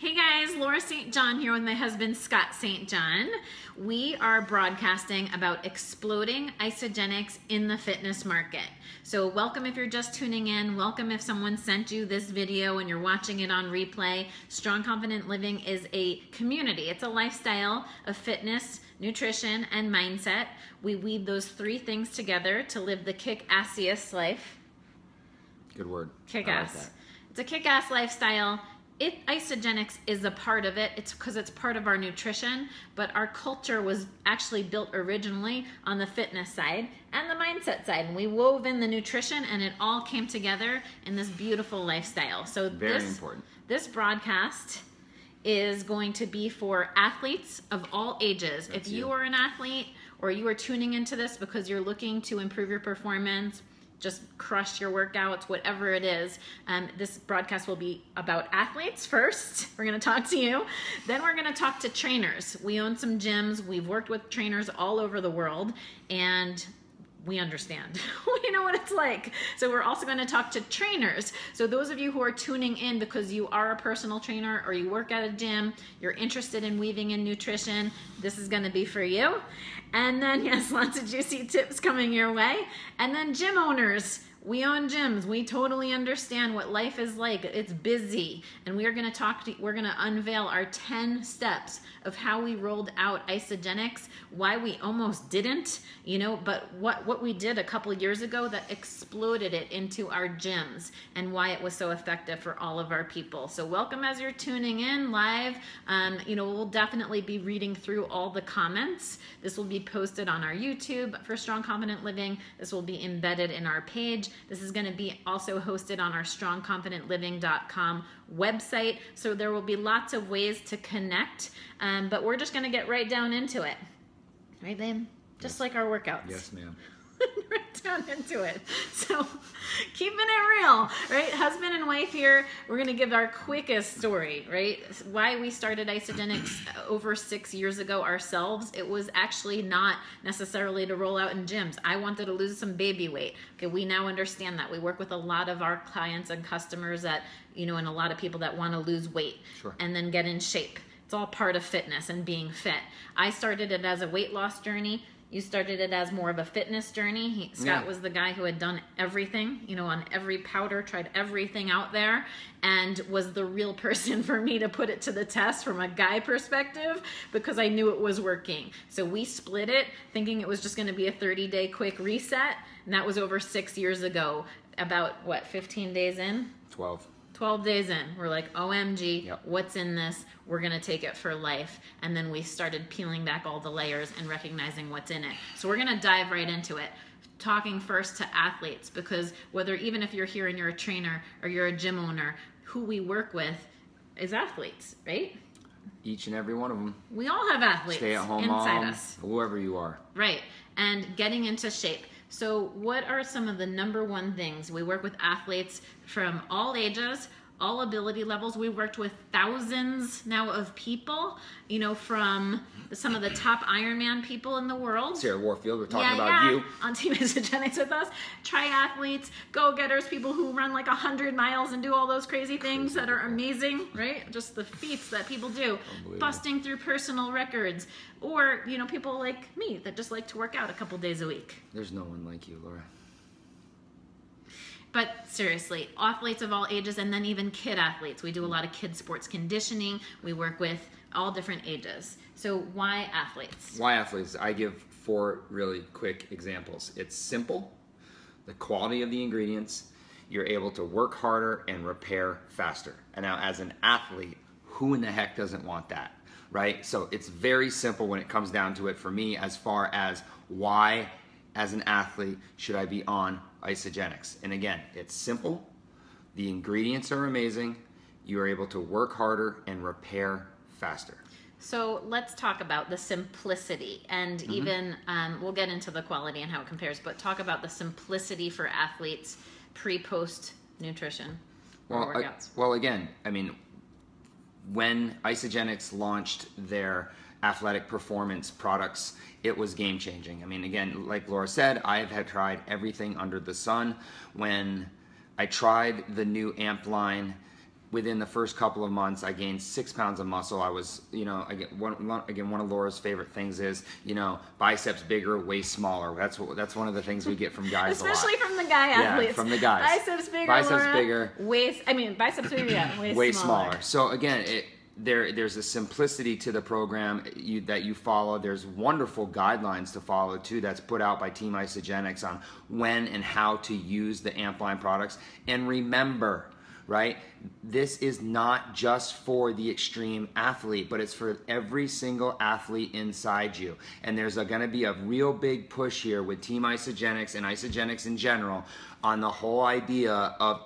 Hey guys, Laura St. John here with my husband Scott St. John. We are broadcasting about exploding Isagenix in the fitness market. So welcome if you're just tuning in. Welcome if someone sent you this video and you're watching it on replay. Strong Confident Living is a community. It's a lifestyle of fitness, nutrition, and mindset. We weave those three things together to live the kick-assiest life. Good word. Kick-ass. Like it's a kick-ass lifestyle. Isagenix is a part of it. It's because it's part of our nutrition, but our culture was actually built originally on the fitness side and the mindset side. And we wove in the nutrition and it all came together in this beautiful lifestyle. So Very important. This broadcast is going to be for athletes of all ages. If you are an athlete or you are tuning into this because you're looking to improve your performance, just crush your workouts, whatever it is. This broadcast will be about athletes first. We're gonna talk to you. Then we're gonna talk to trainers. We own some gyms. We've worked with trainers all over the world and we understand. We know what it's like. So we're also gonna talk to trainers. So those of you who are tuning in because you are a personal trainer or you work at a gym, you're interested in weaving in nutrition, this is gonna be for you. And then, yes, lots of juicy tips coming your way. And then gym owners, we own gyms. We totally understand what life is like. It's busy. And we're going to unveil our 10 steps of how we rolled out Isagenix, why we almost didn't, but what we did a couple of years ago that exploded it into our gyms and why it was so effective for all of our people. So welcome as you're tuning in live. We'll definitely be reading through all the comments. This will be posted on our YouTube for Strong Confident Living. This will be embedded in our page. This is going to be also hosted on our strongconfidentliving.com website. So there will be lots of ways to connect, but we're just going to get right down into it. Right, babe? Just like our workouts. Yes, ma'am. Right down into it. So keeping it real, right? Husband and wife here, we're going to give our quickest story, right? Why we started Isagenix over 6 years ago ourselves. It was actually not necessarily to roll out in gyms. I wanted to lose some baby weight. Okay, we now understand that. We work with a lot of our clients and customers that, and a lot of people that want to lose weight and then get in shape. It's all part of fitness and being fit. I started it as a weight loss journey. You started it as more of a fitness journey. Scott was the guy who had done everything, on every powder, tried everything out there, and was the real person for me to put it to the test from a guy perspective because I knew it was working. So we split it thinking it was just going to be a 30-day quick reset, and that was over 6 years ago. About, 15 days in? 12 days in, we're like, OMG, what's in this? We're gonna take it for life. And then we started peeling back all the layers and recognizing what's in it. So we're gonna dive right into it. Talking first to athletes, because even if you're here and you're a trainer or you're a gym owner, who we work with is athletes, right? Each and every one of them. We all have athletes Stay-at-home inside mom, us. Whoever you are. Right, and getting into shape. So what are some of the #1 things? We work with athletes from all ages, all ability levels. We worked with thousands now of people, from some of the top Ironman people in the world. Sarah Warfield, we're talking about you. On Team Isagenix with us. Triathletes, go-getters, people who run like 100 miles and do all those crazy things that are amazing, right? Just the feats that people do. Busting through personal records. Or, people like me that just like to work out a couple days a week. There's no one like you, Laura. But seriously, athletes of all ages, and then even kid athletes. We do a lot of kid sports conditioning. We work with all different ages. So why athletes? Why athletes? I give 4 really quick examples. It's simple, the quality of the ingredients, you're able to work harder and repair faster. And now as an athlete, who in the heck doesn't want that, right? So it's very simple when it comes down to it for me as far as why as an athlete should I be on Isagenix. And again, it's simple, the ingredients are amazing, you are able to work harder and repair faster. So let's talk about the simplicity and even, we'll get into the quality and how it compares, but talk about the simplicity for athletes pre-post nutrition or workouts. Well, again, when Isagenix launched their athletic performance products, it was game-changing. Again, like Laura said, I have tried everything under the sun. When I tried the new AMP line, within the first couple of months, I gained 6 pounds of muscle. I was, one of Laura's favorite things is, biceps bigger, waist smaller. That's one of the things we get from guys Especially a lot. from the guy athletes. Yeah, from the guys. Biceps bigger, Laura. Biceps bigger, yeah, waist smaller. So again, there's a simplicity to the program that you follow. There's wonderful guidelines to follow too that's put out by Team Isagenix on when and how to use the Amp line products. And remember, right, this is not just for the extreme athlete, but it's for every single athlete inside you. And there's going to be a real big push here with Team Isagenix and Isagenix in general on the whole idea of,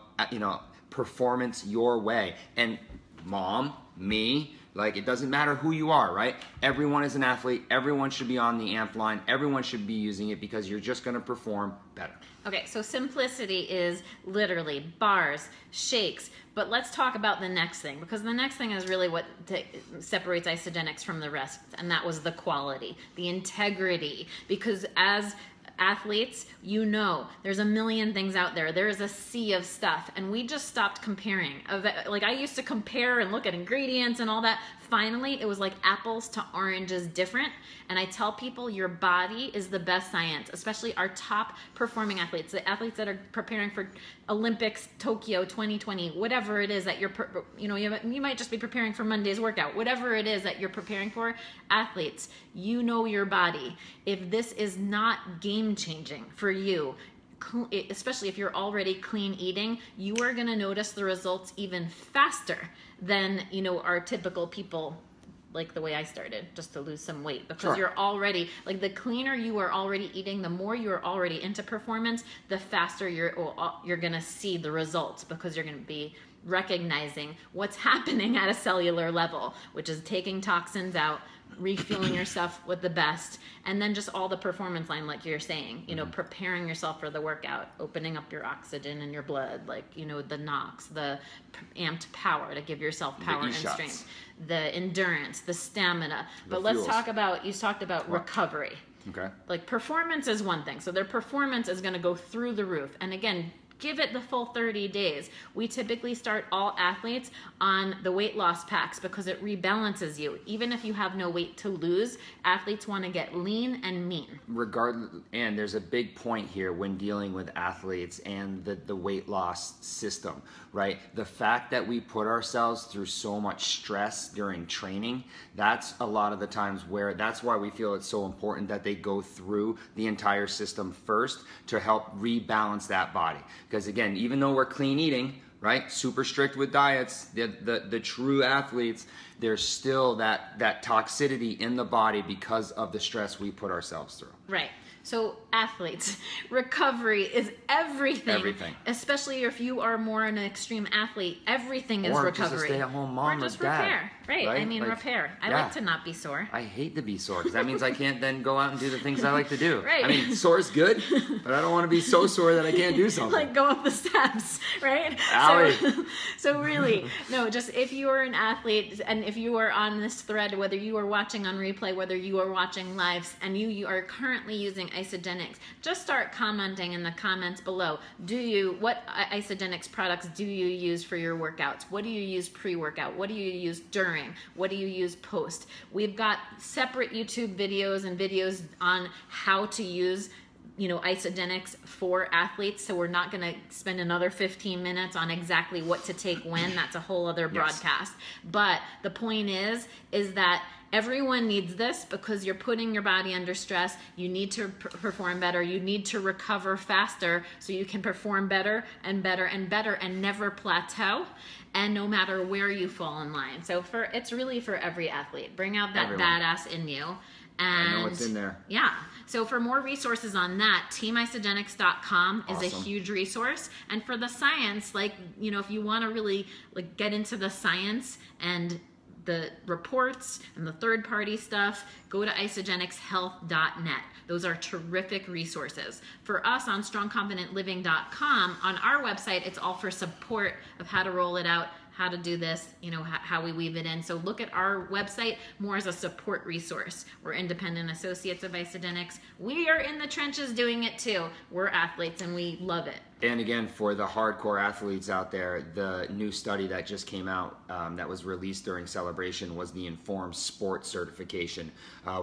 performance your way. And mom, me, like, it doesn't matter who you are, right? Everyone is an athlete. Everyone should be on the Amp line. Everyone should be using it because you're just going to perform better. Okay, so simplicity is literally bars, shakes, but let's talk about the next thing, because the next thing is really what separates Isagenix from the rest, and that was the quality, the integrity, because as athletes, there's a million things out there. There is a sea of stuff, and we just stopped comparing. Like, I used to compare and look at ingredients and all that. Finally, it was like apples to oranges different. And I tell people your body is the best science, especially our top performing athletes, the athletes that are preparing for Olympics, Tokyo 2020, whatever it is that you might just be preparing for Monday's workout, whatever it is that you're preparing for. Athletes, your body. If this is not game changing for you, especially if you're already clean eating, you are going to notice the results even faster than our typical people, like the way I started, just to lose some weight, because Sure. You're already, like, the cleaner you are already eating, the more you're already into performance, the faster you're going to see the results, because you're going to be recognizing what's happening at a cellular level, which is taking toxins out, refueling yourself with the best, and then just all the performance line, like you're saying, preparing yourself for the workout, opening up your oxygen in your blood, like, the NOx, the amped power to give yourself power and strength, the endurance, the stamina. But let's talk about, you talked about recovery. Okay. Like, performance is one thing. So their performance is going to go through the roof. And again, give it the full 30 days. We typically start all athletes on the weight loss packs because it rebalances you. Even if you have no weight to lose, athletes want to get lean and mean. And there's a big point here when dealing with athletes and the weight loss system, right? The fact that we put ourselves through so much stress during training, that's a lot of the times that's why we feel it's so important that they go through the entire system first to help rebalance that body. Because again, even though we're clean eating, right, super strict with diets, the true athletes, there's still that toxicity in the body because of the stress we put ourselves through. Right. So athletes, recovery is everything. Everything. Especially if you are more an extreme athlete, everything is recovery. Or just a stay-at-home mom or just or dad. Repair. Right. I mean, repair. I like to not be sore. I hate to be sore because that means I can't then go out and do the things I like to do. Right. I mean, sore is good, but I don't want to be so sore that I can't do something. Like go up the steps, right? So really, no, just if you are an athlete and if you are on this thread, whether you are watching on replay, whether you are watching lives, and you are currently using Isagenix, just start commenting in the comments below. What Isagenix products do you use for your workouts? What do you use pre-workout? What do you use during? What do you use post? We've got separate YouTube videos and videos on how to use Isagenix for athletes, so we're not going to spend another 15 minutes on exactly what to take when. That's a whole other broadcast. But the point is that everyone needs this because you're putting your body under stress. You need to perform better. You need to recover faster so you can perform better and better and better and never plateau. And no matter where you fall in line. So it's really for every athlete. Bring out that badass in you. And I know what's in there. Yeah. So for more resources on that, teamisagenix.com is a huge resource. And for the science, if you want to really get into the science and the reports and the third-party stuff, go to isagenixhealth.net. Those are terrific resources. For us on strongconfidentliving.com, on our website, it's all for support of how to roll it out, how to do this, how we weave it in. So look at our website more as a support resource. We're independent associates of Isagenix. We are in the trenches doing it too. We're athletes and we love it. And again, for the hardcore athletes out there, the new study that just came out that was released during Celebration was the Informed Sport certification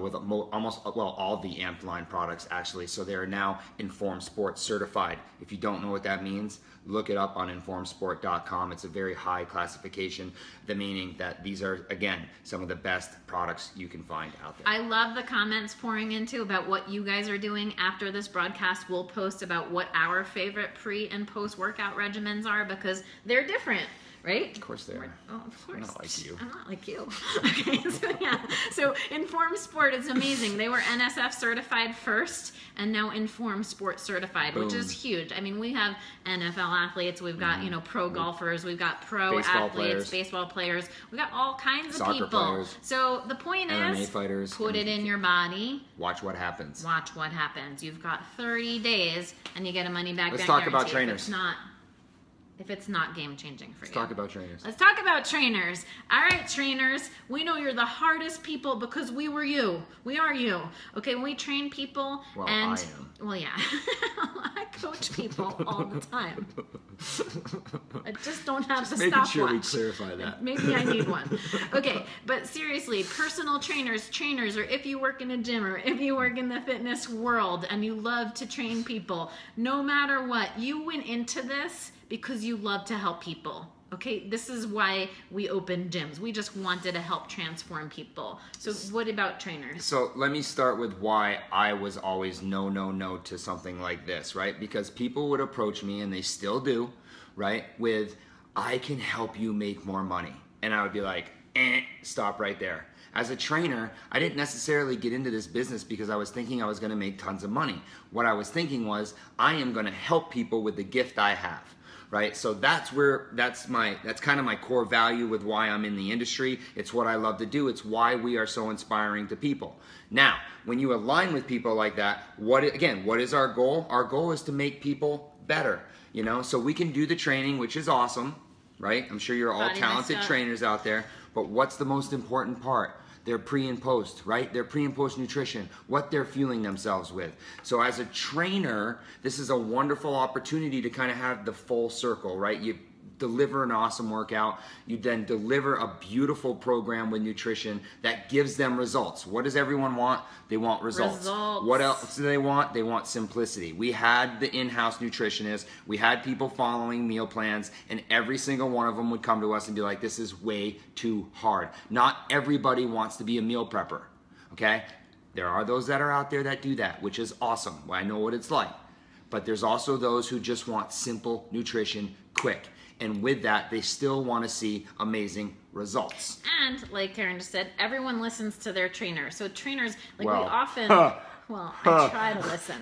with almost, well, all the Amped line products actually. So they're now Informed Sport certified. If you don't know what that means, look it up on informedsport.com. It's a very high classification, the meaning that these are, again, some of the best products you can find out there. I love the comments pouring into about what you guys are doing. After this broadcast, we'll post about what our favorite pre and post workout regimens are, because they're different, right? Of course they are. Oh, of course. I'm not like you. I'm not like you. Okay, so yeah. So Informed Sport is amazing. They were NSF certified first, and now Informed Sport certified, Boom. which is huge. I mean, we have NFL athletes, we've got, you know, pro golfers, we've got pro Baseball athletes, players. baseball players. We've got all kinds of Soccer people. players. So the point MMA is, fighters. put it in your body. Watch what happens. Watch what happens. You've got 30 days, and you get a money back. Let's talk about trainers. If it's not game changing for you. Let's talk about trainers. Let's talk about trainers. All right, trainers. We know you're the hardest people because we were you. We are you. Okay, we train people. Well, and I am. Well, yeah. I coach people all the time. I just don't have the Making stopwatch. sure we clarify that. Maybe I need one. Okay, but seriously, personal trainers, or if you work in a gym, or if you work in the fitness world and you love to train people, no matter what, you went into this because you love to help people. Okay, this is why we opened gyms. We just wanted to help transform people. So what about trainers? So let me start with why I was always no to something like this, right? Because people would approach me, and they still do, right, with, I can help you make more money. And I would be like, stop right there. As a trainer, I didn't necessarily get into this business because I was thinking I was gonna make tons of money. What I was thinking was, I am gonna help people with the gift I have. Right, so that's kind of my core value with why I'm in the industry. It's what I love to do. It's why we are so inspiring to people. Now, when you align with people like that, what is our goal? Our goal is to make people better. You know, so we can do the training, which is awesome, right? I'm sure you're all talented trainers out there. But what's the most important part? Their pre and post, right? Their pre and post nutrition, what they're fueling themselves with. So as a trainer, this is a wonderful opportunity to kind of have the full circle, right? You deliver an awesome workout, you then deliver a beautiful program with nutrition that gives them results. What does everyone want? They want results. What else do they want? They want simplicity. We had the in-house nutritionist, we had people following meal plans, and every single one of them would come to us and be like, this is way too hard. Not everybody wants to be a meal prepper, okay? There are those that are out there that do that, which is awesome. I know what it's like. But there's also those who just want simple nutrition quick. And with that, they still want to see amazing results. And like Karen just said, everyone listens to their trainer. So trainers, like Well, we often, I try to listen.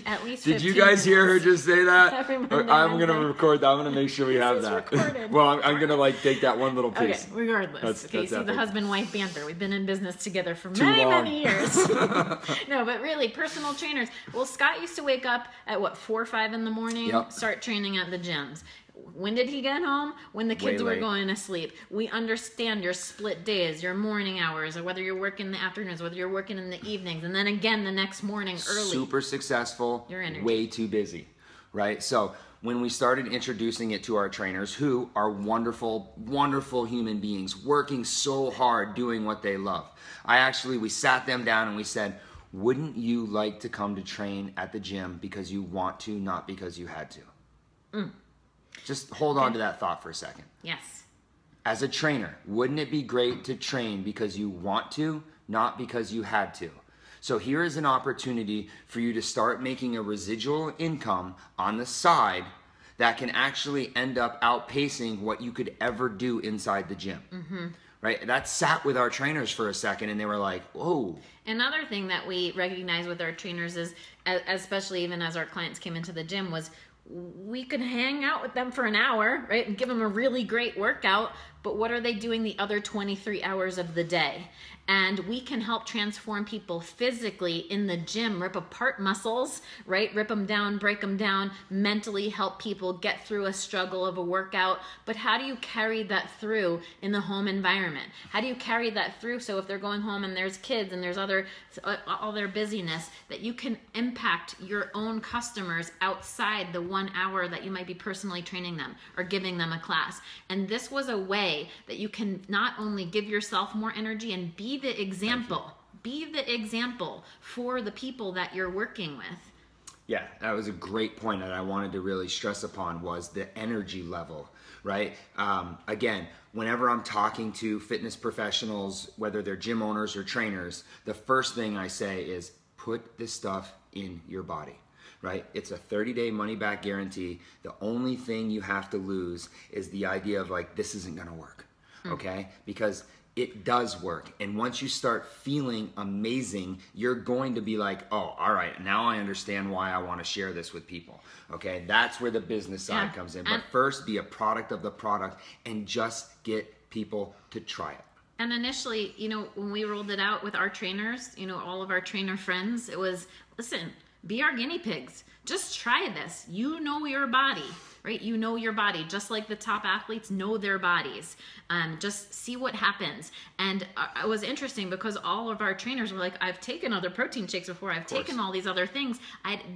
At least 15 Did you guys hear her just say that? Every I'm going to record that. I'm going to make sure we have that. Recorded. Well, I'm going to like take that one little piece. Okay, regardless. That's see, the husband-wife banter. We've been in business together for Too long. many years. No, but really, personal trainers. Well, Scott used to wake up at, 4 or 5 in the morning, start training at the gyms. When did he get home? When the kids were going to sleep. We understand your split days, your morning hours, or whether you're working in the afternoons, whether you're working in the evenings, and then again the next morning early. Super successful, Your energy. way too busy, right? So when we started introducing it to our trainers, who are wonderful, wonderful human beings, working so hard, doing what they love, we sat them down and we said, wouldn't you like to come to train at the gym because you want to, not because you had to? Just hold on to that thought for a second. Yes. As a trainer, wouldn't it be great to train because you want to, not because you had to? So here is an opportunity for you to start making a residual income on the side that can actually end up outpacing what you could ever do inside the gym. Right? That sat with our trainers for a second and they were like, whoa. Another thing that we recognize with our trainers is, especially even as our clients came into the gym, was we could hang out with them for an hour, right, and give them a really great workout, but what are they doing the other 23 hours of the day? And we can help transform people physically in the gym, rip apart muscles, right? Rip them down, break them down, mentally help people get through a struggle of a workout. But how do you carry that through in the home environment? How do you carry that through so if they're going home and there's kids and there's all their busyness, that you can impact your own customers outside the 1 hour that you might be personally training them or giving them a class? And this was a way that you can not only give yourself more energy and be the example, for the people that you're working with. Yeah, that was a great point that I wanted to really stress upon, was the energy level, right? Again, whenever I'm talking to fitness professionals, whether they're gym owners or trainers, the first thing I say is put this stuff in your body, right? It's a 30-day money-back guarantee. The only thing you have to lose is the idea of like, this isn't gonna work, okay? Because it does work. And once you start feeling amazing, you're going to be like, oh, all right, now I understand why I want to share this with people. Okay, that's where the business side comes in. But first, be a product of the product and just get people to try it. And initially, you know, when we rolled it out with our trainers, you know, all of our trainer friends, it was, listen, be our guinea pigs. Just try this. You know your body, right? You know your body, just like the top athletes know their bodies. Just see what happens. And it was interesting because all of our trainers were like, I've taken other protein shakes before. I've taken all these other things.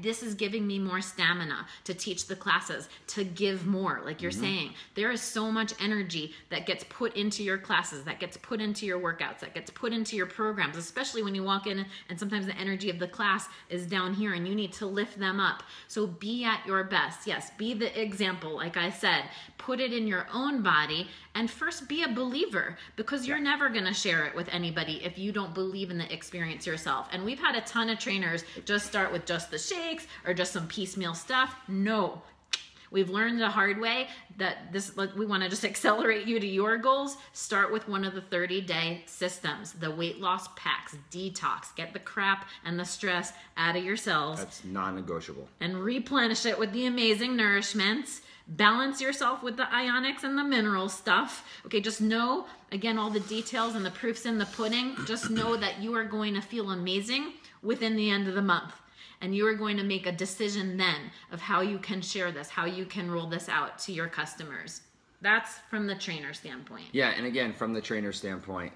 This is giving me more stamina to teach the classes, to give more, like you're saying. There is so much energy that gets put into your classes, that gets put into your workouts, that gets put into your programs, especially when you walk in and sometimes the energy of the class is down here and you need to lift them up. So be at your best. Yes, be the example, like I said. Put it in your own body, and first be a believer, because you're never going to share it with anybody if you don't believe in the experience yourself. And we've had a ton of trainers just start with just the shakes or just some piecemeal stuff. No. We've learned the hard way that this, like, we want to just accelerate you to your goals. Start with one of the 30-day systems, the weight loss packs, detox, get the crap and the stress out of your cells. That's non-negotiable. And replenish it with the amazing nourishments. Balance yourself with the ionics and the mineral stuff. Okay, just know, again, all the details and the proofs in the pudding. Just know that you are going to feel amazing within the end of the month. And you are going to make a decision then of how you can share this, how you can roll this out to your customers. That's from the trainer standpoint. Yeah, and again, from the trainer standpoint,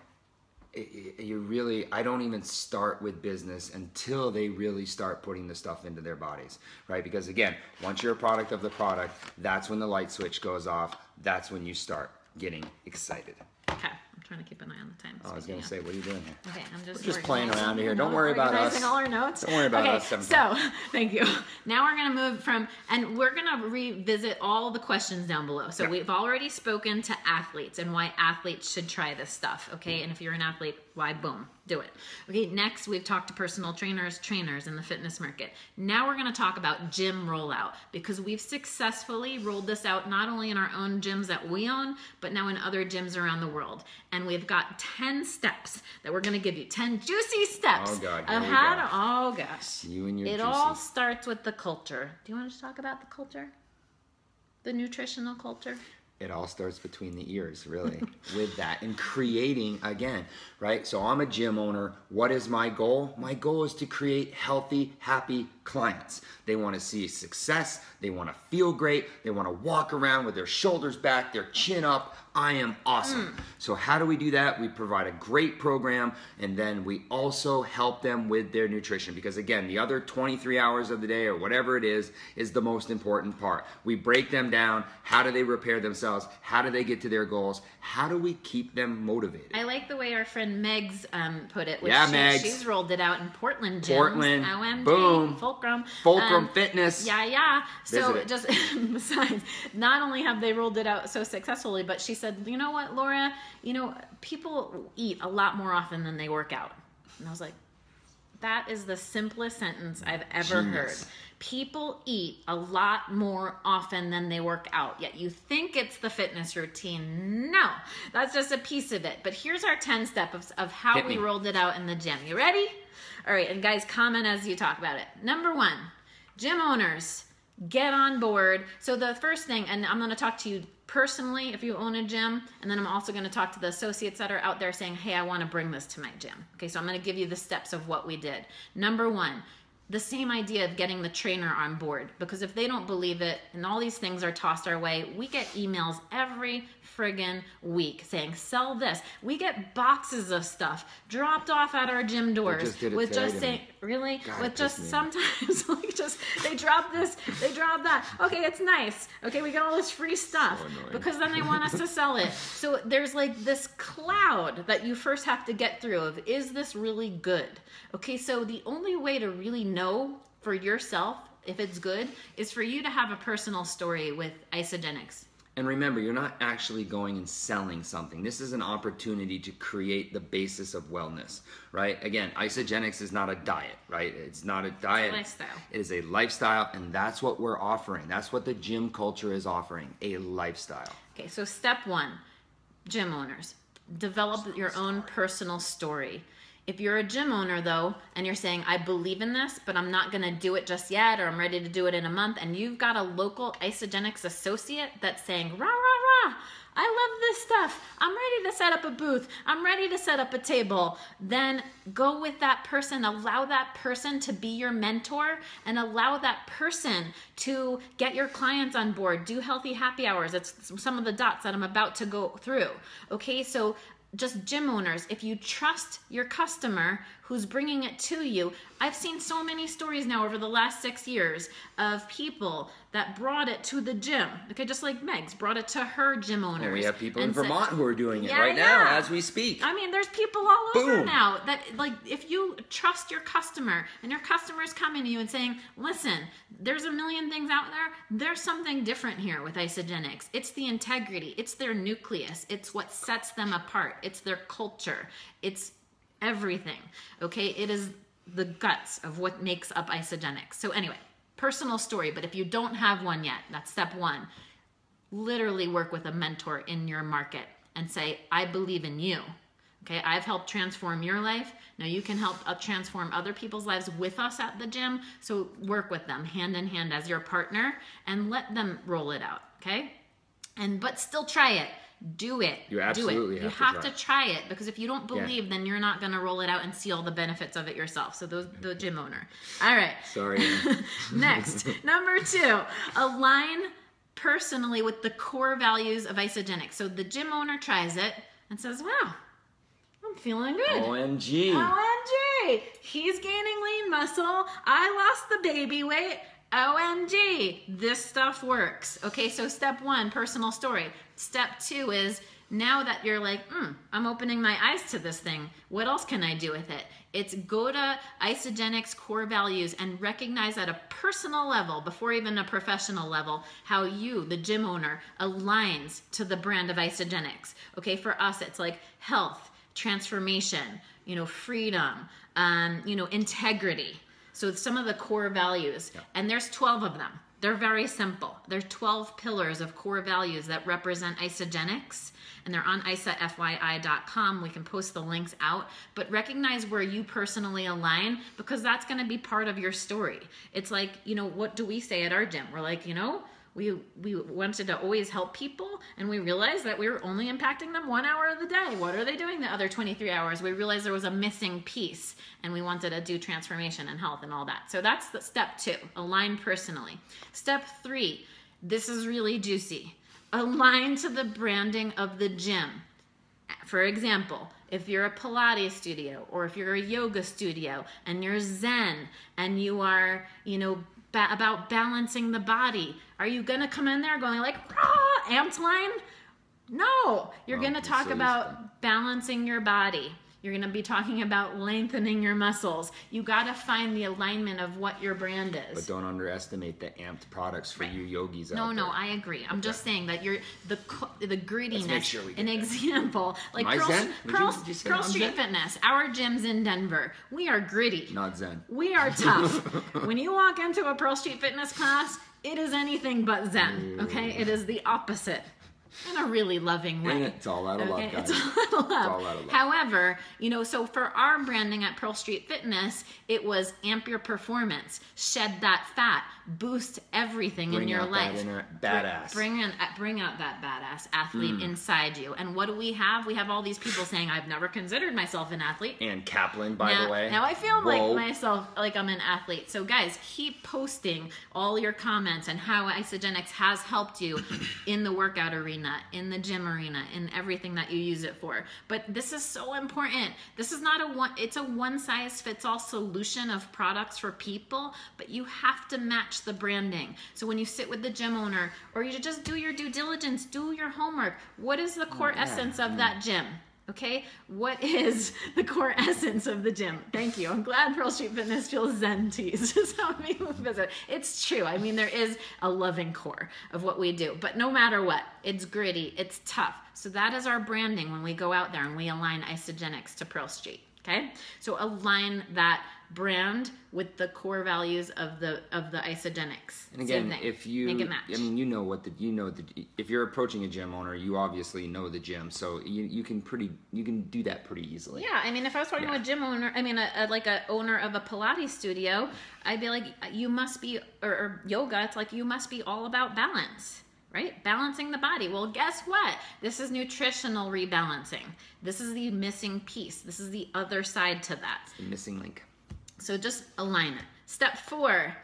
I don't even start with business until they really start putting the stuff into their bodies, right? Because again, once you're a product of the product, that's when the light switch goes off. That's when you start getting excited. Okay, I'm trying to keep an eye on the time. I was going to say, what are you doing here? Okay, I'm just playing around here. Don't worry about us. All our notes. Don't worry about us. So, thank you. Now we're going to move from, and we're going to revisit all the questions down below. So we've already spoken to athletes and why athletes should try this stuff, okay? And if you're an athlete, why? Boom, do it. Okay, next we've talked to personal trainers in the fitness market. Now we're going to talk about gym rollout, because we've successfully rolled this out not only in our own gyms that we own, but now in other gyms around the world. And we've got 10 steps that we're going to give you, 10 juicy steps of how to, oh gosh. You and your It juicy. all starts with the culture. Do you want to talk about the culture? The nutritional culture? It all starts between the ears, really, with that. And creating, again, right? So I'm a gym owner. What is my goal? My goal is to create healthy, happy clients. They want to see success. They want to feel great. They want to walk around with their shoulders back, their chin up. I am awesome. So how do we do that? We provide a great program, and then we also help them with their nutrition, because again, the other 23 hours of the day or whatever it is the most important part. We break them down. How do they repair themselves? How do they get to their goals? How do we keep them motivated? I like the way our friend Meg's put it. Megs. She's rolled it out in Portland gyms. Portland, OMG, boom. Fulcrum Fitness. Yeah. So Visit it. just besides, not only have they rolled it out so successfully, but she said, you know what, Laura, people eat a lot more often than they work out. And I was like, that is the simplest sentence I've ever heard. People eat a lot more often than they work out. Yet you think it's the fitness routine. No, that's just a piece of it. But here's our 10 steps of how we rolled it out in the gym. You ready? All right, and guys, comment as you talk about it. Number 1, gym owners, get on board. So the first thing, and I'm going to talk to you personally, if you own a gym, and then I'm also going to talk to the associates that are out there saying, hey, I want to bring this to my gym. Okay, so I'm going to give you the steps of what we did. Number one, the same idea of getting the trainer on board, because if they don't believe it and all these things are tossed our way, we get emails every friggin' week saying, sell this. We get boxes of stuff dropped off at our gym doors with just saying, really? With just sometimes like just, they drop this, they drop that. Okay, it's nice. Okay, we got all this free stuff because then they want us to sell it. So there's like this cloud that you first have to get through of, is this really good? Okay, so the only way to really know for yourself if it's good is for you to have a personal story with Isagenix. And remember, you're not actually going and selling something. This is an opportunity to create the basis of wellness, right? Again, Isagenix is not a diet, right? It's not a diet. It's a lifestyle. It is a lifestyle, and that's what we're offering. That's what the gym culture is offering, a lifestyle. Okay, so step one, gym owners, develop your own personal story. If you're a gym owner, though, and you're saying, I believe in this, but I'm not going to do it just yet, or I'm ready to do it in a month, and you've got a local Isagenix associate that's saying, rah, rah, rah, I love this stuff. I'm ready to set up a booth. I'm ready to set up a table. Then go with that person. Allow that person to be your mentor, and allow that person to get your clients on board. Do healthy happy hours. It's some of the dots that I'm about to go through. Okay, so just gym owners, if you trust your customer who's bringing it to you. I've seen so many stories now over the last 6 years of people that brought it to the gym. Okay, just like Meg's brought it to her gym owners. Well, we have people in Vermont who are doing it now as we speak. I mean, there's people all over now that, like, if you trust your customer and your customer's coming to you and saying, listen, there's a million things out there. There's something different here with Isagenix. It's the integrity. It's their nucleus. It's what sets them apart. It's their culture. It's everything. Okay, it is the guts of what makes up Isagenix. So anyway, personal story, but if you don't have one yet, that's step one. Literally work with a mentor in your market and say, I believe in you. Okay, I've helped transform your life. Now you can help transform other people's lives with us at the gym. So work with them hand in hand as your partner and let them roll it out. Okay, but still try it. Do it. You absolutely do it. You have to try it, because if you don't believe, then you're not going to roll it out and see all the benefits of it yourself. So the gym owner. All right. Sorry. Next, number 2, align personally with the core values of Isagenix. So the gym owner tries it and says, wow, I'm feeling good. OMG. OMG. He's gaining lean muscle. I lost the baby weight. OMG, this stuff works. Okay, so step 1, personal story. Step 2 is, now that you're like, I'm opening my eyes to this thing, what else can I do with it? It's go to Isagenix core values and recognize at a personal level, before even a professional level, how you, the gym owner, aligns to the brand of Isagenix. Okay, for us, it's like health, transformation, freedom, integrity. So some of the core values, and there's 12 of them. They're very simple. There's 12 pillars of core values that represent Isagenix, and they're on isafyi.com. We can post the links out, but recognize where you personally align, because that's going to be part of your story. It's like, what do we say at our gym? We're like, we wanted to always help people, and we realized that we were only impacting them 1 hour of the day. What are they doing the other 23 hours? We realized there was a missing piece, and we wanted to do transformation and health and all that. So that's the step 2, align personally. Step 3, this is really juicy. Align to the branding of the gym. For example, if you're a Pilates studio, or if you're a yoga studio and you're Zen and you are, about balancing the body, are you going to come in there going like, amped line? No, you're going to talk about balancing your body. You're going to be talking about lengthening your muscles. You got to find the alignment of what your brand is. But don't underestimate the amped products for you yogis out there. No, I agree. I'm just saying that you're the grittiness. Let's make sure we get an example, like Pearl Street Fitness. Our gym's in Denver. We are gritty. Not Zen. We are tough. When you walk into a Pearl Street Fitness class, it is anything but Zen. Okay, it is the opposite. In a really loving way. And it's all out of love, guys. It's all out of love. It's all out of love. However, so for our branding at Pearl Street Fitness, it was amp your performance, shed that fat, boost everything in your life. That inner badass. Bring out that badass athlete inside you. And what do we have? We have all these people saying, I've never considered myself an athlete. And Kaplan, by the way. Now I feel like myself, like I'm an athlete. So guys, keep posting all your comments and how Isagenix has helped you in the workout arena, in the gym arena, in everything that you use it for. But this is so important. This is not it's a one size fits all solution of products for people, but you have to match the branding. So when you sit with the gym owner, or you just do your due diligence, do your homework, what is the core essence of that gym? Okay, what is the core essence of the gym? Thank you. I'm glad Pearl Street Fitness feels zen teased. So people visit. It's true. I mean, there is a loving core of what we do, but no matter what, it's gritty, it's tough. So that is our branding when we go out there and we align Isagenix to Pearl Street. Okay, so align that brand with the core values of the Isagenix. And again, if you make it match. I mean, if you're approaching a gym owner, you obviously know the gym, so you can do that pretty easily. Yeah, I mean, if I was talking to a gym owner, I mean, like a owner of a Pilates studio, I'd be like, you must be, or yoga, it's like you must be all about balance. Right? Balancing the body. Well, guess what? This is nutritional rebalancing. This is the missing piece. This is the other side to that. It's the missing link. So just align it. Step 4.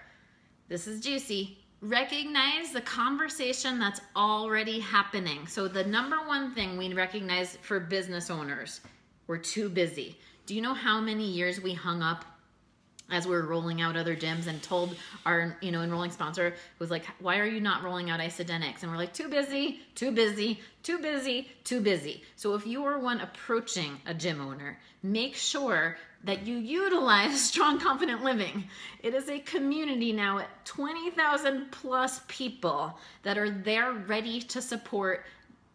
This is juicy. Recognize the conversation that's already happening. So the number one thing we recognize for business owners, we're too busy. Do you know how many years we hung up as we were rolling out other gyms and told our, enrolling sponsor, was like, why are you not rolling out Isagenix? And we're like, too busy, too busy, too busy, too busy. So if you are one approaching a gym owner, make sure that you utilize Strong Confident Living. It is a community now at 20,000 plus people that are there ready to support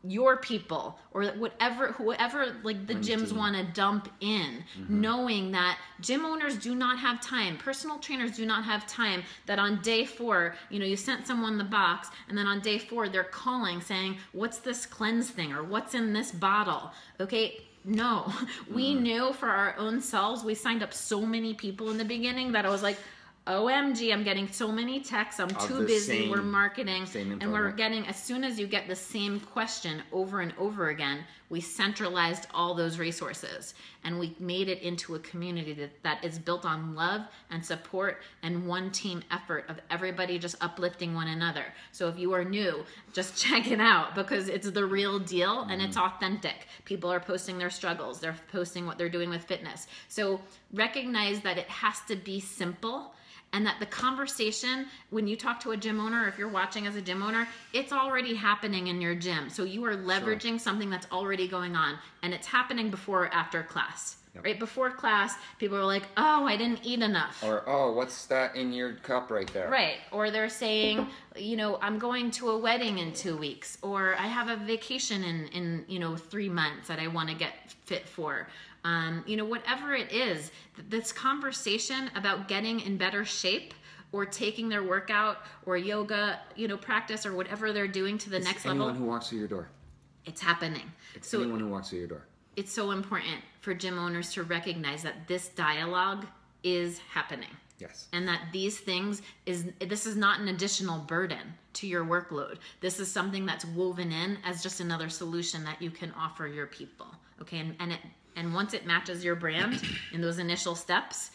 your people, or whoever like the gyms want to dump in, knowing that gym owners do not have time, personal trainers do not have time, that on day 4, you sent someone the box, and then on day 4 they're calling saying, what's this cleanse thing, or what's in this bottle? Okay, no, we knew for our own selves, we signed up so many people in the beginning that I was like, OMG, I'm getting so many texts. I'm too busy. We're marketing. And we're getting, as soon as you get the same question over and over again, we centralized all those resources and we made it into a community that is built on love and support and one team effort of everybody just uplifting one another. So if you are new, just check it out because it's the real deal and it's authentic. People are posting their struggles. They're posting what they're doing with fitness. So recognize that it has to be simple. And that the conversation, when you talk to a gym owner, if you're watching as a gym owner, it's already happening in your gym. So you are leveraging something that's already going on. And it's happening before or after class. Yep. Right? Before class, people are like, oh, I didn't eat enough. Or, oh, what's that in your cup right there? Right. Or they're saying, I'm going to a wedding in 2 weeks. Or I have a vacation in 3 months that I want to get fit for. Whatever it is, this conversation about getting in better shape or taking their workout or yoga, practice or whatever they're doing to the next level. Anyone who walks through your door. It's happening. It's anyone who walks through your door. It's so important for gym owners to recognize that this dialogue is happening. Yes. And that these things this is not an additional burden to your workload. This is something that's woven in as just another solution that you can offer your people. Okay. And once it matches your brand in those initial steps,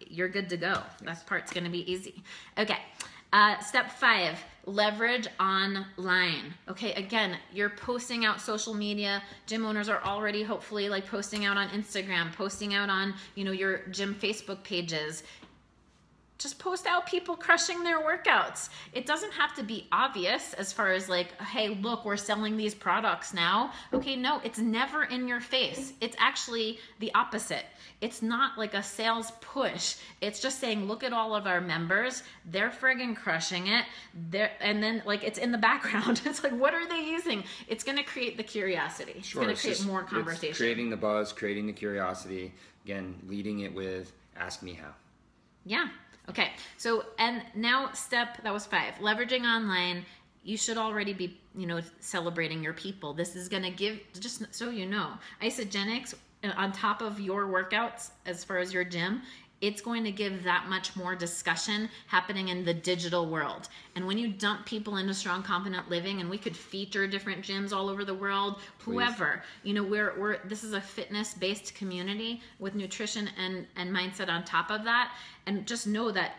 you're good to go. That part's going to be easy. Okay. Step 5, leverage online. Okay. Again, you're posting out social media. Gym owners are already hopefully like posting out on Instagram, posting out on, your gym Facebook pages. Just post out people crushing their workouts. It doesn't have to be obvious as far as like, hey, look, we're selling these products now. Okay, no, it's never in your face. It's actually the opposite. It's not like a sales push. It's just saying, look at all of our members. They're friggin' crushing it. And then like it's in the background. It's like, what are they using? It's going to create the curiosity. It's going to create more conversation. It's creating the buzz, creating the curiosity. Again, leading it with, ask me how. Yeah. Okay, so, and now that was 5, leveraging online, you should already be, celebrating your people. This is going to give, just so you know, Isagenix, on top of your workouts, as far as your gym, it's going to give that much more discussion happening in the digital world. And when you dump people into Strong Confident Living, and we could feature different gyms all over the world, whoever, this is a fitness-based community with nutrition and mindset on top of that. And just know that,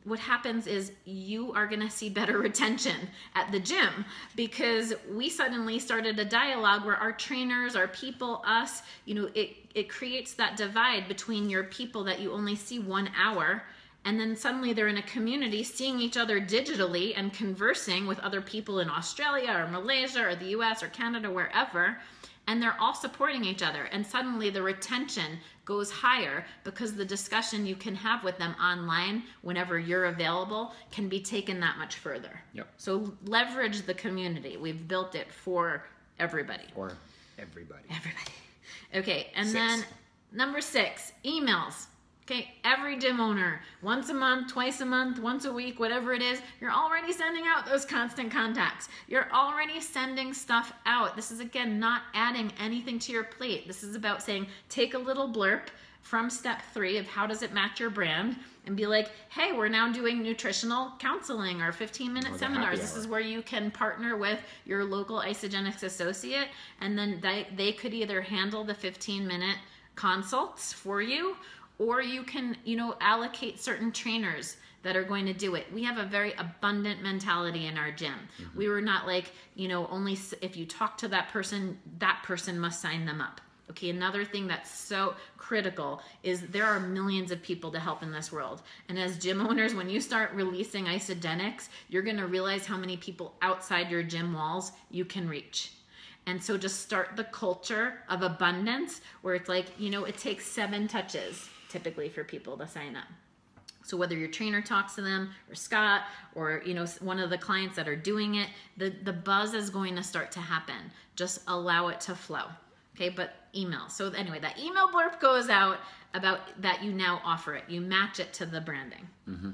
what happens is you are going to see better retention at the gym, because we suddenly started a dialogue where our trainers, our people, us, it creates that divide between your people that you only see 1 hour, and then suddenly they're in a community seeing each other digitally and conversing with other people in Australia or Malaysia or the US or Canada, wherever, and they're all supporting each other. And suddenly the retention goes higher because the discussion you can have with them online whenever you're available can be taken that much further. Yep. So leverage the community. We've built it for everybody. For everybody. Everybody. Okay, and 6. then number 6, emails. Okay, every gym owner, once a month, twice a month, once a week, whatever it is, you're already sending out those constant contacts. You're already sending stuff out. This is, again, not adding anything to your plate. This is about saying, take a little blurb from step 3 of how does it match your brand, and be like, hey, we're now doing nutritional counseling or 15-minute seminars. This is where you can partner with your local Isagenix associate, and then they could either handle the 15-minute consults for you, or you can, allocate certain trainers that are going to do it. We have a very abundant mentality in our gym. Mm-hmm. We were not like, only if you talk to that person must sign them up. Okay, another thing that's so critical is there are millions of people to help in this world. And as gym owners, when you start releasing Isagenix, you're gonna realize how many people outside your gym walls you can reach. And so just start the culture of abundance where it's like, it takes 7 touches typically for people to sign up. So whether your trainer talks to them or Scott or, one of the clients that are doing it, the buzz is going to start to happen. Just allow it to flow. Okay, but email. So anyway, that email blurb goes out about that you now offer it. You match it to the branding. Mm-hmm.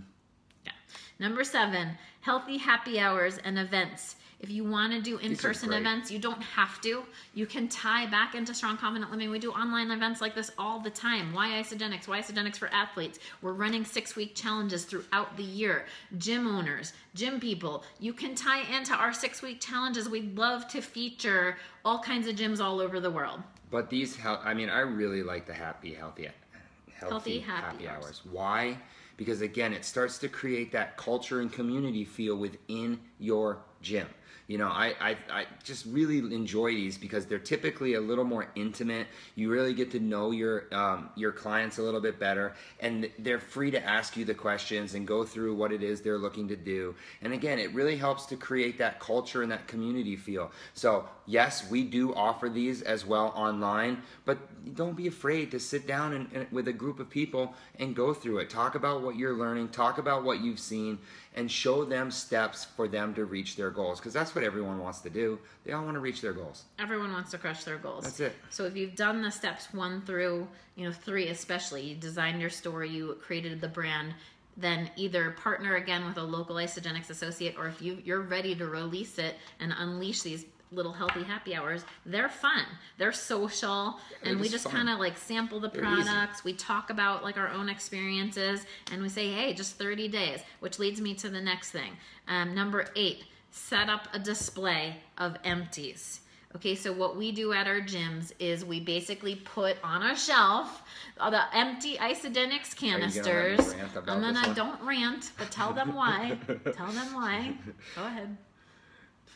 Yeah. Number 7, healthy happy hours and events. If you want to do in-person events, you don't have to. You can tie back into Strong Confident Living. We do online events like this all the time. Why Isagenix? Why Isagenix for athletes? We're running 6-week challenges throughout the year. Gym owners, gym people, you can tie into our 6-week challenges. We'd love to feature all kinds of gyms all over the world. But I really like the healthy happy hours. Why? Because again, it starts to create that culture and community feel within your gym. I just really enjoy these because they're typically a little more intimate. You really get to know your clients a little bit better, and they're free to ask you the questions and go through what it is they're looking to do. And again, it really helps to create that culture and that community feel. So yes, we do offer these as well online, but don't be afraid to sit down and with a group of people and go through it. Talk about what you're learning, talk about what you've seen, and show them steps for them to reach their goals, because that's what everyone wants to do. They all want to reach their goals. Everyone wants to crush their goals. That's it. So if you've done the steps 1 through 3 especially, you designed your store, you created the brand, then either partner again with a local Isagenix associate, or if you're ready to release it and unleash these little healthy happy hours, they're fun, they're social, and we just kind of like sample the products. We talk about like our own experiences, and we say, hey, just 30 days, which leads me to the next thing. Number 8, set up a display of empties. Okay, so what we do at our gyms is we basically put on a shelf the empty Isagenix canisters. Don't rant, but tell them why. Tell them why. Go ahead.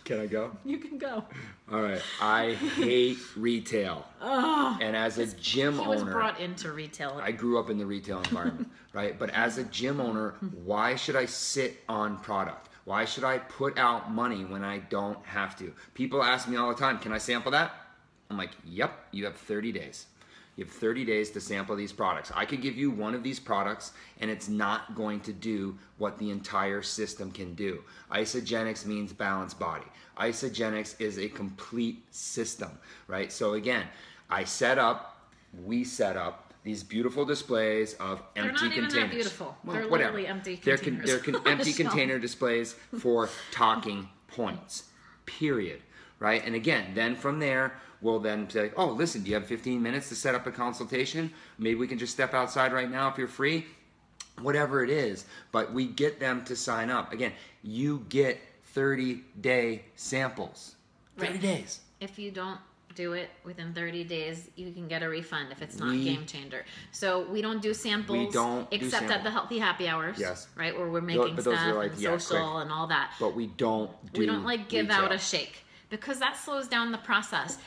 Can I go? You can go. All right. I hate retail. Oh, and as a gym owner... He was brought into retail. I grew up in the retail environment, right? But as a gym owner, why should I sit on product? Why should I put out money when I don't have to? People ask me all the time, can I sample that? I'm like, yep, you have 30 days. You have 30 days to sample these products. I could give you one of these products and it's not going to do what the entire system can do. Isagenix means balanced body. Isagenix is a complete system, right? So again, we set up these beautiful displays of empty containers. They're not even that beautiful. Well, they're whatever. literally empty containers. They're empty container displays for talking points, period, right? And again, then from there, we'll then say, oh, listen, do you have 15 minutes to set up a consultation? Maybe we can just step outside right now if you're free. Whatever it is, but we get them to sign up. Again, you get 30-day samples. 30 days. If you don't do it within 30 days, you can get a refund if it's not game changer. So we don't do samples except at the healthy happy hours. Yes. Right, where we're making stuff and social and all that. But we don't like give retail. out a shake. Because that slows down the process.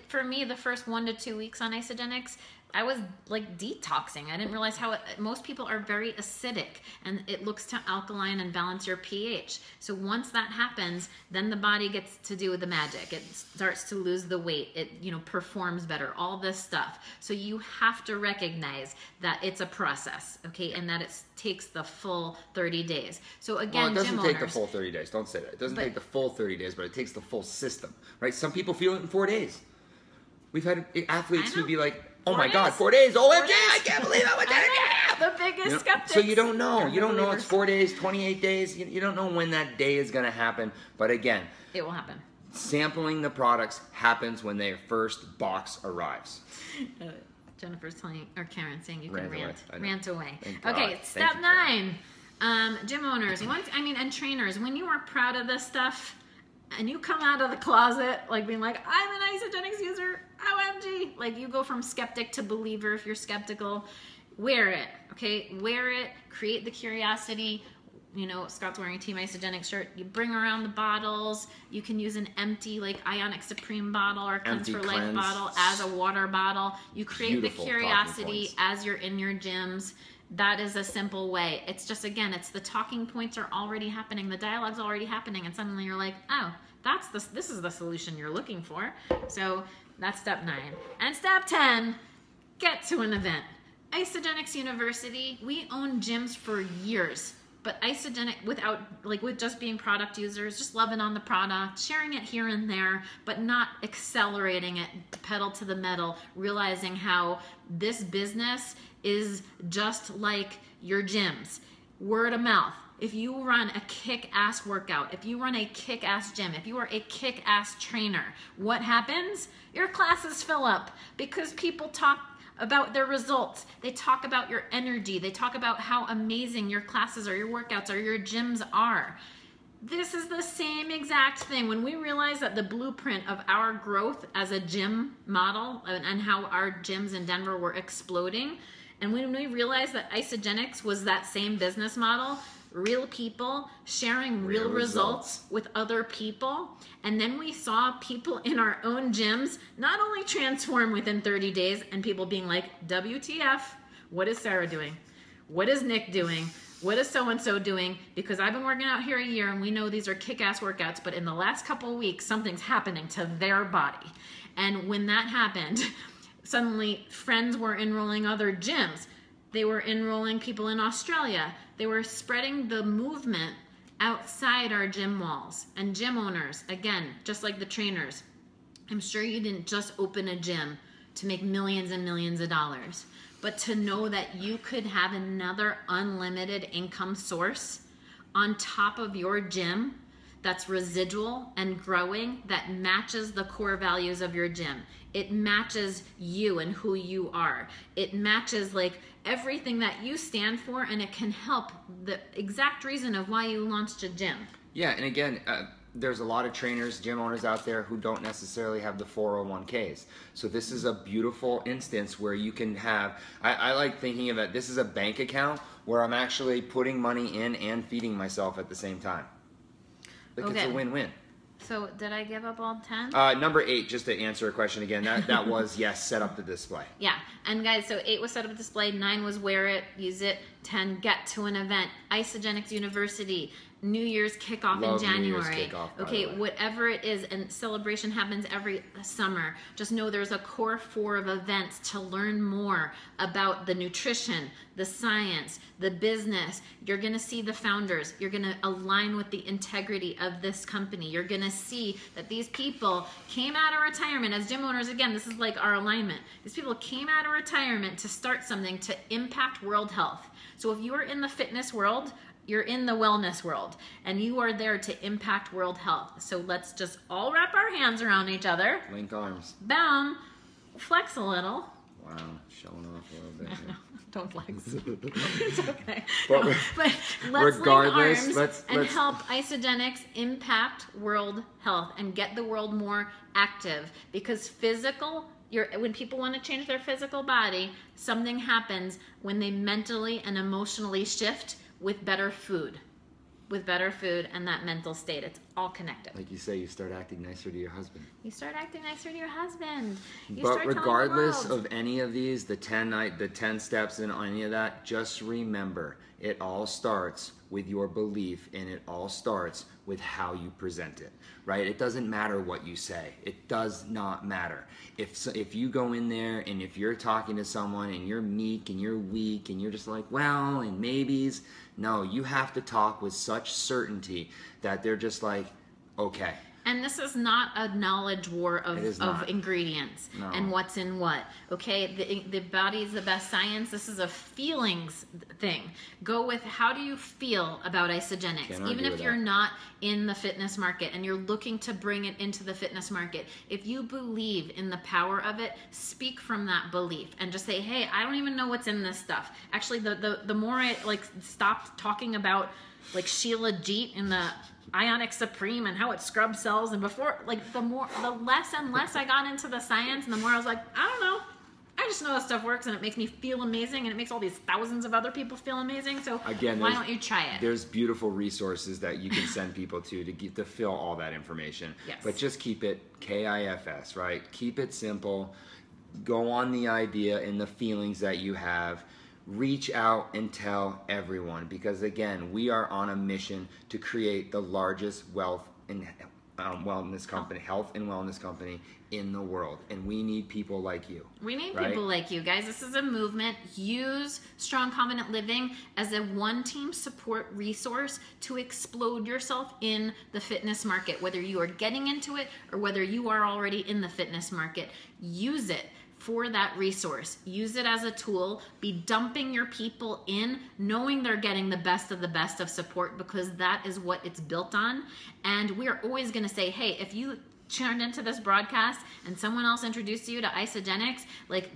For me, the first 1 to 2 weeks on Isagenix, I was like detoxing. I didn't realize how most people are very acidic, and it looks to alkaline and balance your pH. So once that happens, then the body gets to do the magic. It starts to lose the weight. It performs better. All this stuff. So you have to recognize that it's a process, okay, and that it takes the full 30 days. So again, well, it doesn't take the full 30 days. Don't say that. It doesn't take the full 30 days, but it takes the full system, right? Some people feel it in 4 days. We've had athletes who be like, oh my God, 4 days. OMG, I can't believe how much I The biggest skeptics. So you don't know. You don't know it's 4 days, 28 days. You don't know when that day is going to happen. But again, it will happen. Sampling the products happens when their first box arrives. Jennifer's telling, or Karen saying you can rant away. Okay, step 9. Gym owners, and trainers, when you are proud of this stuff and you come out of the closet like being like, I'm an Isagenix user, OMG, like you go from skeptic to believer if you're skeptical. Wear it, okay? Wear it, create the curiosity. Scott's wearing a Team Isagenix shirt. You bring around the bottles. You can use an empty, like Ionic Supreme bottle or Cleanse for Life bottle as a water bottle. You create the curiosity as you're in your gyms. That is a simple way. It's just, again, it's the talking points are already happening. The dialogue's already happening. And suddenly you're like, oh, this is the solution you're looking for. So that's step 9. And step 10, get to an event. Isagenix University, we own gyms for years. But Isagenix, with just being product users, just loving on the product, sharing it here and there, but not accelerating it pedal to the metal, realizing how this business is just like your gyms. Word of mouth. If you run a kick-ass workout, if you run a kick-ass gym, if you are a kick-ass trainer, what happens? Your classes fill up because people talk about their results. They talk about your energy. They talk about how amazing your classes or your workouts or your gyms are. This is the same exact thing. When we realized that the blueprint of our growth as a gym model and how our gyms in Denver were exploding, and when we realized that Isagenix was that same business model, real people sharing real results with other people, and then we saw people in our own gyms not only transform within 30 days and people being like, WTF, what is Sarah doing? What is Nick doing? What is so-and-so doing? Because I've been working out here a year and we know these are kick-ass workouts, but in the last couple of weeks, something's happening to their body. And when that happened, suddenly friends were enrolling other gyms. They were enrolling people in Australia. They were spreading the movement outside our gym walls. And gym owners, again, just like the trainers, I'm sure you didn't just open a gym to make millions and millions of dollars, but to know that you could have another unlimited income source on top of your gym that's residual and growing, that matches the core values of your gym. It matches you and who you are. It matches like everything that you stand for, and it can help the exact reason of why you launched a gym. Yeah, and again, there's a lot of trainers, gym owners out there who don't necessarily have the 401ks. So this is a beautiful instance where you can have, I like thinking of it, this is a bank account where I'm actually putting money in and feeding myself at the same time. Like It's a win-win. So did I give up all 10? Number 8, just to answer a question again, that was, yes, set up the display. Yeah, and guys, so 8 was set up the display, 9 was wear it, use it, 10, get to an event. Isagenix University, New Year's kickoff Love in New Year's January. kickoff, by Okay, the way. whatever it is, and celebration happens every summer. Just know there's a core 4 of events to learn more about the nutrition, the science, the business. You're going to see the founders. You're going to align with the integrity of this company. You're going to see that these people came out of retirement as gym owners. Again, this is like our alignment. These people came out of retirement to start something to impact world health. So if you are in the fitness world, you're in the wellness world, and you are there to impact world health. So let's just all wrap our hands around each other. Link arms. Boom. Flex a little. Wow, showing off a little bit. Here. Don't flex. It's okay. But No, but let's regardless, link arms let's and help Isagenix impact world health and get the world more active. Because when people want to change their physical body, something happens when they mentally and emotionally shift with better food. With better food and that mental state. It's all connected. Like you say, you start acting nicer to your husband. You start acting nicer to your husband. But regardless of any of these, the 10 steps and any of that, just remember, it all starts with your belief, and it all starts with how you present it, right? It doesn't matter what you say. It does not matter. If you go in there and if you're talking to someone and you're meek and you're weak and you're just like, well, and maybes, no, you have to talk with such certainty that they're just like, okay. And this is not a knowledge war of ingredients and what's in what. Okay, the body is the best science. This is a feelings thing. Go with how do you feel about Isagenix, even if you're not in the fitness market and you're looking to bring it into the fitness market. If you believe in the power of it, speak from that belief and just say, hey, I don't even know what's in this stuff. Actually, the more I stopped talking about Sheila Jeet in the Ionic Supreme and how it scrubs cells, and before, the less and less I got into the science, and the more I was like, I don't know, I just know that stuff works and it makes me feel amazing, and it makes all these thousands of other people feel amazing. So again, why don't you try it? There's beautiful resources that you can send people to fill all that information. Yes. But just keep it KIFS, right? Keep it simple. Go on the idea and the feelings that you have. Reach out and tell everyone, because again, we are on a mission to create the largest health and wellness company in the world, and we need people like you. We need people like you guys. This is a movement. Use Strong Confident Living as a one-team support resource to explode yourself in the fitness market, whether you are getting into it or whether you are already in the fitness market. Use it for that resource. Use it as a tool. Be dumping your people in, knowing they're getting the best of support, because that is what it's built on. And we are always going to say, hey, if you tuned into this broadcast and someone else introduced you to Isagenix,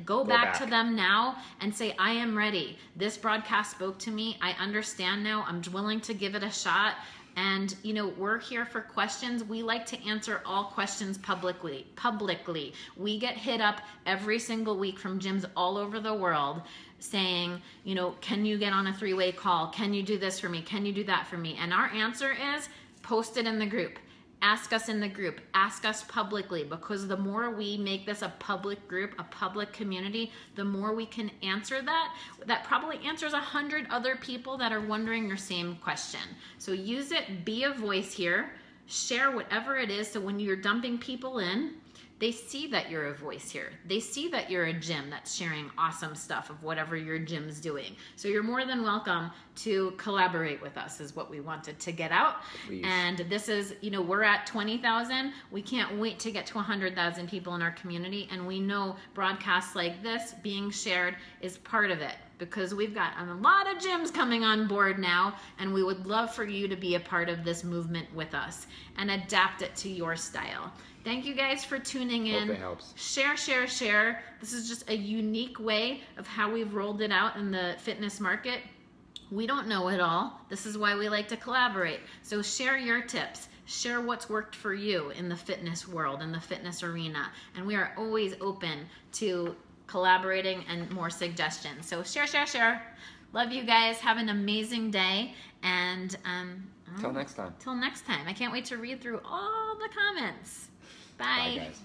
go back to them now and say, I am ready. This broadcast spoke to me. I understand now. I'm willing to give it a shot. And, we're here for questions. We like to answer all questions publicly. We get hit up every single week from gyms all over the world saying, can you get on a 3-way call? Can you do this for me? Can you do that for me? And our answer is post it in the group. Ask us in the group. Ask us publicly, because the more we make this a public group, a public community, the more we can answer that. That probably answers 100 other people that are wondering your same question. So use it. Be a voice here. Share whatever it is, so when you're dumping people in, they see that you're a voice here. They see that you're a gym that's sharing awesome stuff of whatever your gym's doing. So you're more than welcome to collaborate with us, is what we wanted to get out. Please. And this is, we're at 20,000. We can't wait to get to 100,000 people in our community. And we know broadcasts like this being shared is part of it, because we've got a lot of gyms coming on board now, and we would love for you to be a part of this movement with us and adapt it to your style. Thank you guys for tuning in. Hope it helps. Share, share, share. This is just a unique way of how we've rolled it out in the fitness market. We don't know it all. This is why we like to collaborate. So share your tips. Share what's worked for you in the fitness world, in the fitness arena. And we are always open to collaborating and more suggestions. So share, share, share. Love you guys. Have an amazing day. And till next time. Till next time. I can't wait to read through all the comments. Bye. Bye, guys.